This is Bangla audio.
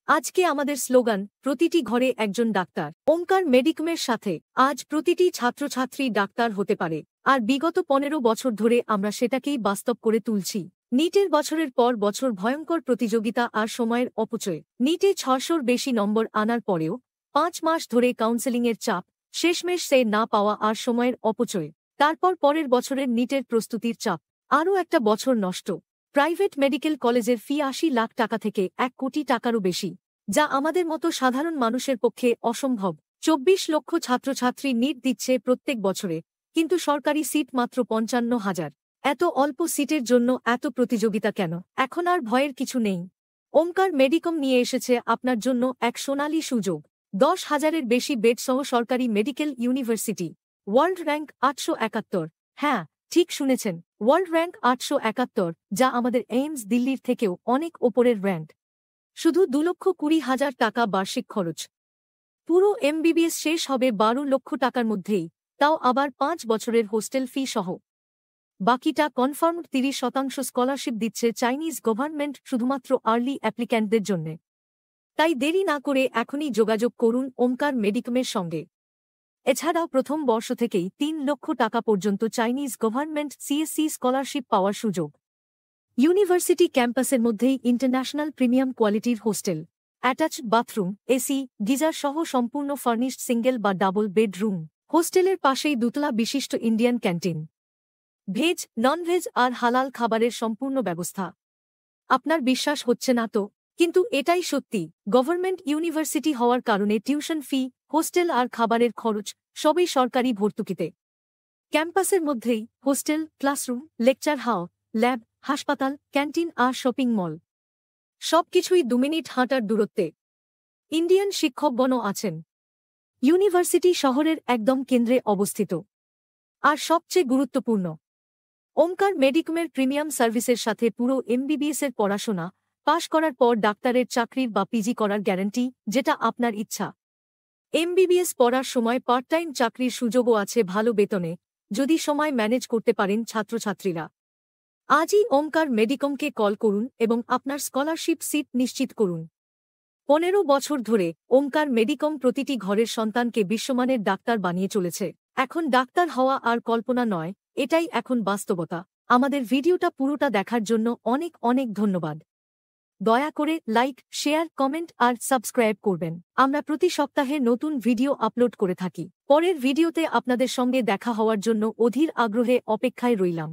আজকে আমাদের স্লোগান প্রতিটি ঘরে একজন ডাক্তার। ওঙ্কার মেডিকমের সাথে আজ প্রতিটি ছাত্রছাত্রী ডাক্তার হতে পারে, আর বিগত 15 বছর ধরে আমরা সেটাকেই বাস্তব করে তুলছি। নিটের বছরের পর বছর ভয়ঙ্কর প্রতিযোগিতা আর সময়ের অপচয়। নিটে 600-র বেশি নম্বর আনার পরেও 5 মাস ধরে কাউন্সেলিংয়ের চাপ, শেষমেশ সে না পাওয়া আর সময়ের অপচয়। তারপর পরের বছরের নিটের প্রস্তুতির চাপ, আরও একটা বছর নষ্ট। প্রাইভেট মেডিকেল কলেজের ফি 80 লাখ টাকা থেকে 1 কোটি টাকারও বেশি, যা আমাদের মতো সাধারণ মানুষের পক্ষে অসম্ভব। 24 লক্ষ ছাত্রছাত্রী নিট দিচ্ছে প্রত্যেক বছরে, কিন্তু সরকারি সিট মাত্র 55,000। এত অল্প সিটের জন্য এত প্রতিযোগিতা কেন? এখন আর ভয়ের কিছু নেই। ওঙ্কার মেডিকম নিয়ে এসেছে আপনার জন্য এক সোনালী সুযোগ। 10,000-এর বেশি বেডসহ সরকারি মেডিকেল ইউনিভার্সিটি। World rank 871। হ্যাঁ, ঠিক শুনেছেন, ওয়ার্ল্ড র্যাঙ্ক 871, যা আমাদের এইমস দিল্লির থেকেও অনেক ওপরের র্যাঙ্ক। শুধু 2,20,000 টাকা বার্ষিক খরচ। পুরো এমবিবিএস শেষ হবে 12 লক্ষ টাকার মধ্যেই, তাও আবার 5 বছরের হোস্টেল ফি সহ। বাকিটা কনফার্মড। 30% স্কলারশিপ দিচ্ছে চাইনিজ গভর্নমেন্ট শুধুমাত্র আর্লি অ্যাপ্লিক্যান্টদের জন্য। তাই দেরি না করে এখনই যোগাযোগ করুন ওঙ্কার মেডিকমের সঙ্গে। এছাড়াও প্রথম বর্ষ থেকেই 3 লক্ষ টাকা পর্যন্ত চাইনিজ গভর্নমেন্ট সিএসসি স্কলারশিপ পাওয়ার সুযোগ। ইউনিভার্সিটি ক্যাম্পাসের মধ্যেই ইন্টারন্যাশনাল প্রিমিয়াম কোয়ালিটির hostel, attached bathroom, AC, geyser সহ সম্পূর্ণ ফার্নিশড সিঙ্গেল বা ডাবল বেডরুম। হোস্টেলের পাশেই দুতলা বিশিষ্ট ইন্ডিয়ান ক্যান্টিন, ভেজ, ননভেজ আর হালাল খাবারের সম্পূর্ণ ব্যবস্থা। আপনার বিশ্বাস হচ্ছে না তো? কিন্তু এটাই সত্যি। গভর্নমেন্ট ইউনিভার্সিটি হওয়ার কারণে টিউশন ফি, হোস্টেল আর খাবারের খরচ সবই সরকারি ভর্তুকিতে। ক্যাম্পাসের মধ্যেই হোস্টেল, ক্লাসরুম, লেকচার হল, ল্যাব, হাসপাতাল, ক্যান্টিন আর শপিং মল। সবকিছুই 2 মিনিট হাঁটার দূরত্বে। ইন্ডিয়ান শিক্ষকগণও আছেন। ইউনিভার্সিটি শহরের একদম কেন্দ্রে অবস্থিত। আর সবচেয়ে গুরুত্বপূর্ণ, ওঙ্কার মেডিকমের প্রিমিয়াম সার্ভিসের সাথে পুরো এমবিবিএসের পড়াশোনা পাশ করার পর ডাক্তারের চাকরির বা পিজি করার গ্যারান্টি, যেটা আপনার ইচ্ছা। এমবিবিএস পড়ার সময় পার্ট টাইম চাকরির সুযোগও আছে ভালো বেতনে, যদি সময় ম্যানেজ করতে পারেন ছাত্রছাত্রীরা। আজই ওঙ্কার মেডিকমকে কল করুন এবং আপনার স্কলারশিপ সিট নিশ্চিত করুন। 15 বছর ধরে ওঙ্কার মেডিকম প্রতিটি ঘরের সন্তানকে বিশ্বমানের ডাক্তার বানিয়ে চলেছে। এখন ডাক্তার হওয়া আর কল্পনা নয়, এটাই এখন বাস্তবতা। আমাদের ভিডিওটা পুরোটা দেখার জন্য অনেক অনেক ধন্যবাদ। দয়া করে লাইক, শেয়ার, কমেন্ট আর সাবস্ক্রাইব করবেন। আমরা প্রতি সপ্তাহে নতুন ভিডিও আপলোড করে থাকি। পরের ভিডিওতে আপনাদের সঙ্গে দেখা হওয়ার জন্য অধীর আগ্রহে অপেক্ষায় রইলাম।